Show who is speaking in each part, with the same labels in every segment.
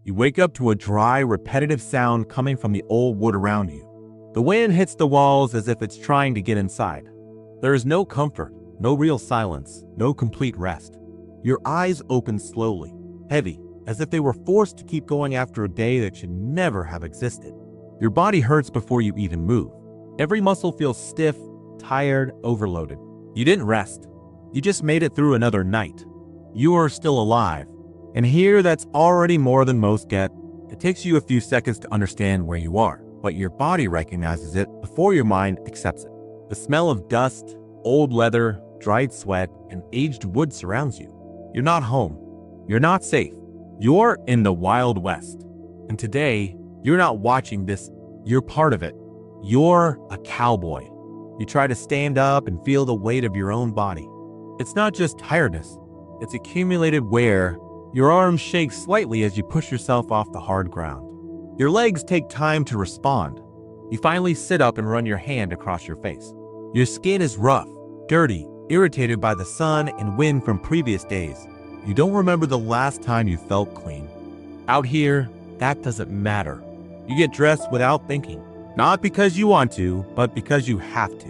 Speaker 1: You wake up to a dry, repetitive sound coming from the old wood around you. The wind hits the walls as if it's trying to get inside. There is no comfort, no real silence, no complete rest. Your eyes open slowly, heavy, as if they were forced to keep going after a day that should never have existed. Your body hurts before you even move. Every muscle feels stiff, tired, overloaded. You didn't rest. You just made it through another night. You are still alive. And here, that's already more than most get. It takes you a few seconds to understand where you are, but your body recognizes it before your mind accepts it. The smell of dust, old leather, dried sweat, and aged wood surrounds you. You're not home. You're not safe. You're in the Wild West. And today, you're not watching this. You're part of it. You're a cowboy. You try to stand up and feel the weight of your own body. It's not just tiredness. It's accumulated wear. Your arms shake slightly as you push yourself off the hard ground. Your legs take time to respond. You finally sit up and run your hand across your face. Your skin is rough, dirty, irritated by the sun and wind from previous days. You don't remember the last time you felt clean. Out here, that doesn't matter. You get dressed without thinking. Not because you want to, but because you have to.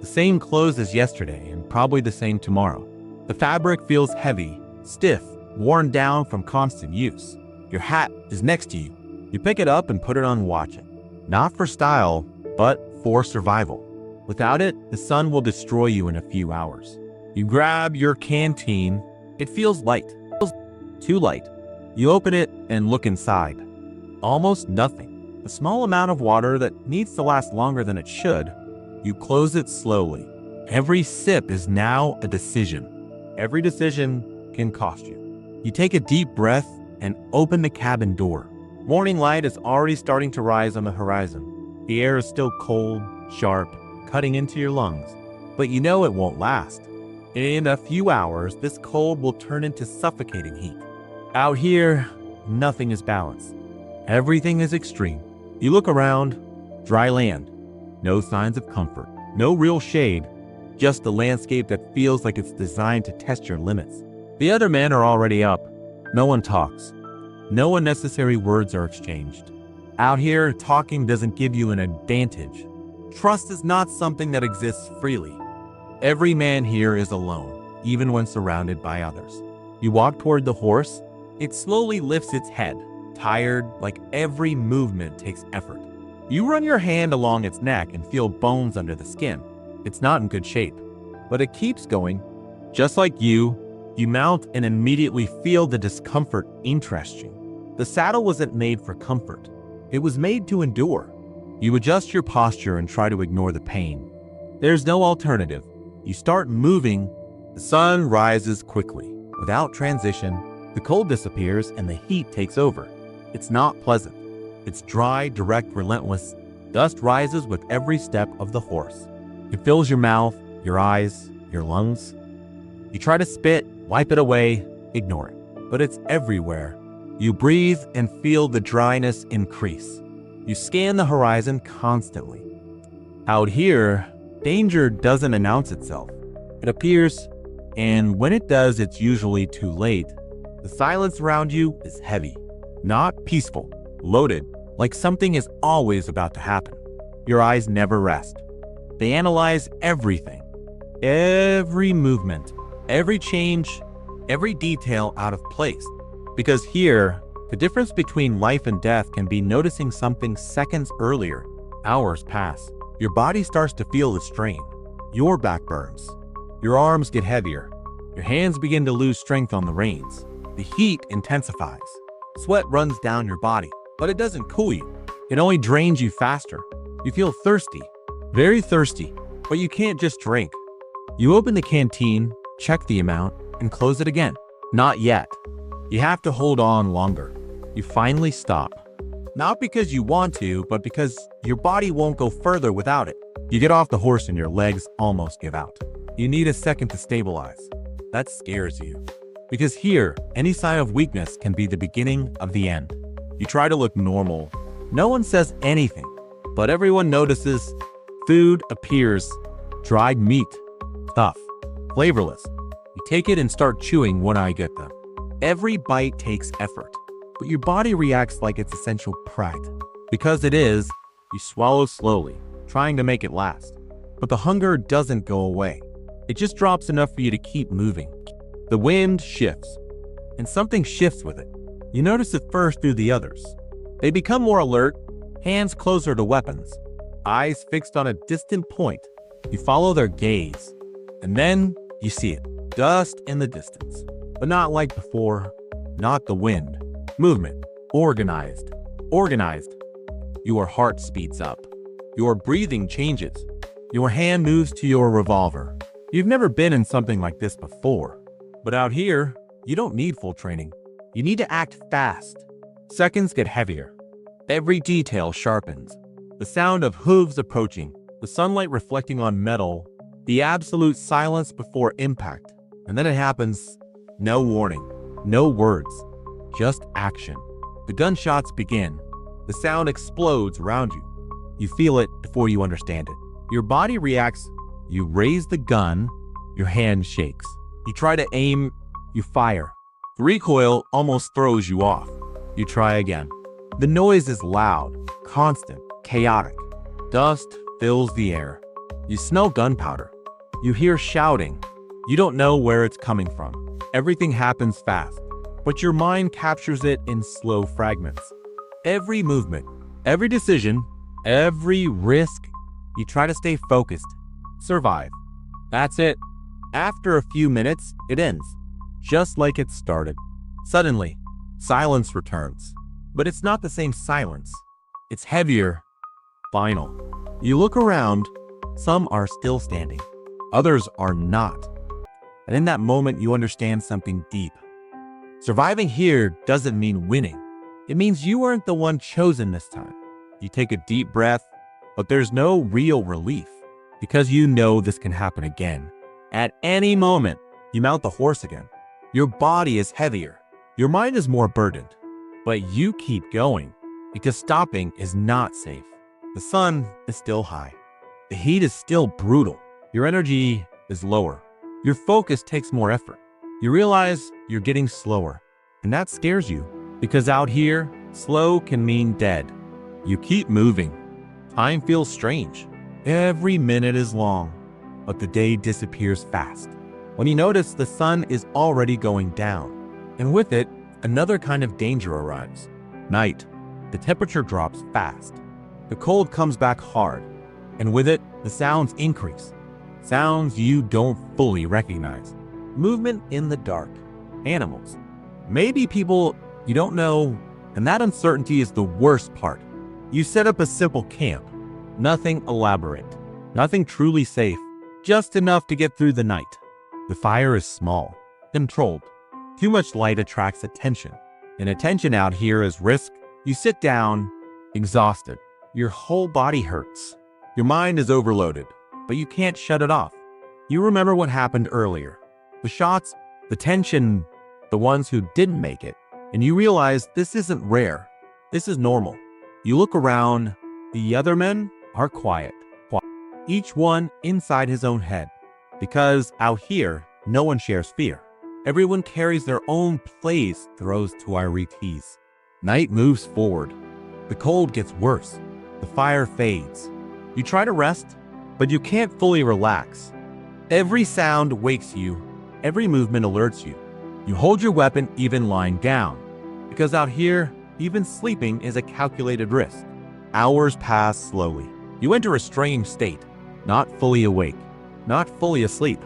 Speaker 1: The same clothes as yesterday and probably the same tomorrow. The fabric feels heavy, stiff, worn down from constant use. Your hat is next to you. You pick it up and put it on watching. Not for style, but for survival. Without it, the sun will destroy you in a few hours. You grab your canteen. It feels light. It feels too light. You open it and look inside. Almost nothing. A small amount of water that needs to last longer than it should. You close it slowly. Every sip is now a decision. Every decision can cost you. You take a deep breath and open the cabin door. Morning light is already starting to rise on the horizon. The air is still cold, sharp, cutting into your lungs, but you know it won't last. In a few hours, this cold will turn into suffocating heat. Out here, nothing is balanced. Everything is extreme. You look around, dry land. No signs of comfort, no real shade, just a landscape that feels like it's designed to test your limits. The other men are already up. No one talks. No unnecessary words are exchanged. Out here, talking doesn't give you an advantage. Trust is not something that exists freely. Every man here is alone, even when surrounded by others. You walk toward the horse. It slowly lifts its head, tired, like every movement takes effort. You run your hand along its neck and feel bones under the skin. It's not in good shape, but it keeps going. Just like you mount and immediately feel the discomfort interest you. The saddle wasn't made for comfort. It was made to endure. You adjust your posture and try to ignore the pain. There's no alternative. You start moving. The sun rises quickly. Without transition, the cold disappears and the heat takes over. It's not pleasant. It's dry, direct, relentless. Dust rises with every step of the horse. It fills your mouth, your eyes, your lungs. You try to spit, wipe it away, ignore it. But it's everywhere. You breathe and feel the dryness increase. You scan the horizon constantly. Out here, danger doesn't announce itself. It appears, and when it does, it's usually too late. The silence around you is heavy, not peaceful, loaded, like something is always about to happen. Your eyes never rest. They analyze everything, every movement, every change, every detail out of place. Because here, the difference between life and death can be noticing something seconds earlier. Hours pass. Your body starts to feel the strain. Your back burns. Your arms get heavier. Your hands begin to lose strength on the reins. The heat intensifies. Sweat runs down your body, but it doesn't cool you. It only drains you faster. You feel thirsty, very thirsty, but you can't just drink. You open the canteen, check the amount, and close it again. Not yet. You have to hold on longer. You finally stop. Not because you want to, but because your body won't go further without it. You get off the horse and your legs almost give out. You need a second to stabilize. That scares you. Because here, any sign of weakness can be the beginning of the end. You try to look normal. No one says anything, but everyone notices. Food appears. Dried meat. Tough. Flavorless. You take it and start chewing when I get them. Every bite takes effort, but your body reacts like it's essential pride. Because it is, you swallow slowly, trying to make it last. But the hunger doesn't go away. It just drops enough for you to keep moving. The wind shifts, and something shifts with it. You notice it first through the others. They become more alert, hands closer to weapons, eyes fixed on a distant point. You follow their gaze, and then you see it. Dust in the distance. But not like before. Not the wind. Movement. Organized. Organized. Your heart speeds up. Your breathing changes. Your hand moves to your revolver. You've never been in something like this before. But out here, you don't need full training. You need to act fast. Seconds get heavier. Every detail sharpens. The sound of hooves approaching, the sunlight reflecting on metal, the absolute silence before impact. And then it happens. No warning, no words, just action. The gunshots begin. The sound explodes around you. You feel it before you understand it. Your body reacts. You raise the gun. Your hand shakes. You try to aim. You fire. The recoil almost throws you off. You try again. The noise is loud, constant, chaotic. Dust fills the air. You smell gunpowder. You hear shouting. You don't know where it's coming from. Everything happens fast, but your mind captures it in slow fragments. Every movement, every decision, every risk, you try to stay focused. Survive. That's it. After a few minutes, it ends, just like it started. Suddenly, silence returns. But it's not the same silence. It's heavier, final. You look around. Some are still standing. Others are not. And in that moment, you understand something deep. Surviving here doesn't mean winning. It means you weren't the one chosen this time. You take a deep breath, but there's no real relief because you know this can happen again. At any moment, you mount the horse again. Your body is heavier. Your mind is more burdened. But you keep going because stopping is not safe. The sun is still high. The heat is still brutal. Your energy is lower. Your focus takes more effort. You realize you're getting slower, and that scares you because out here, slow can mean dead. You keep moving. Time feels strange. Every minute is long, but the day disappears fast. When you notice, the sun is already going down, and with it, another kind of danger arrives. Night. The temperature drops fast. The cold comes back hard, and with it, the sounds increase. Sounds you don't fully recognize. Movement in the dark. Animals. Maybe people you don't know, and that uncertainty is the worst part. You set up a simple camp. Nothing elaborate. Nothing truly safe. Just enough to get through the night. The fire is small. Controlled. Too much light attracts attention. And attention out here is risk. You sit down, exhausted. Your whole body hurts. Your mind is overloaded. But you can't shut it off. You remember what happened earlier. The shots, the tension, the ones who didn't make it. And you realize this isn't rare. This is normal. You look around. The other men are quiet. Each one inside his own head. Because out here, no one shares fear. Everyone carries their own plays, throws to our retees. Night moves forward. The cold gets worse. The fire fades. You try to rest, but you can't fully relax. Every sound wakes you. Every movement alerts you. You hold your weapon even lying down. Because out here, even sleeping is a calculated risk. Hours pass slowly. You enter a strange state. Not fully awake. Not fully asleep.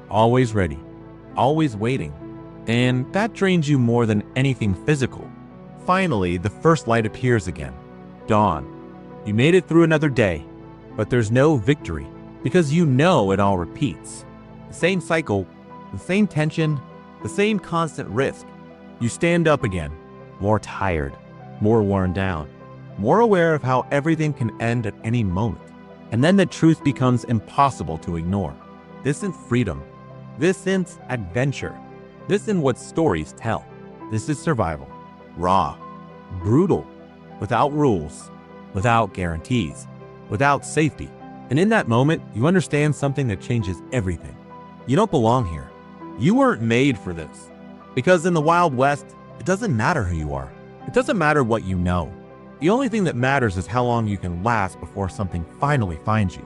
Speaker 1: Always ready. Always waiting. And that drains you more than anything physical. Finally, the first light appears again. Dawn. You made it through another day. But there's no victory, because you know it all repeats. The same cycle, the same tension, the same constant risk. You stand up again, more tired, more worn down, more aware of how everything can end at any moment. And then the truth becomes impossible to ignore. This isn't freedom. This isn't adventure. This isn't what stories tell. This is survival. Raw, brutal, without rules, without guarantees. Without safety. And in that moment, you understand something that changes everything. You don't belong here. You weren't made for this. Because in the Wild West, it doesn't matter who you are. It It doesn't matter what you know. The only thing that matters is how long you can last before something finally finds you.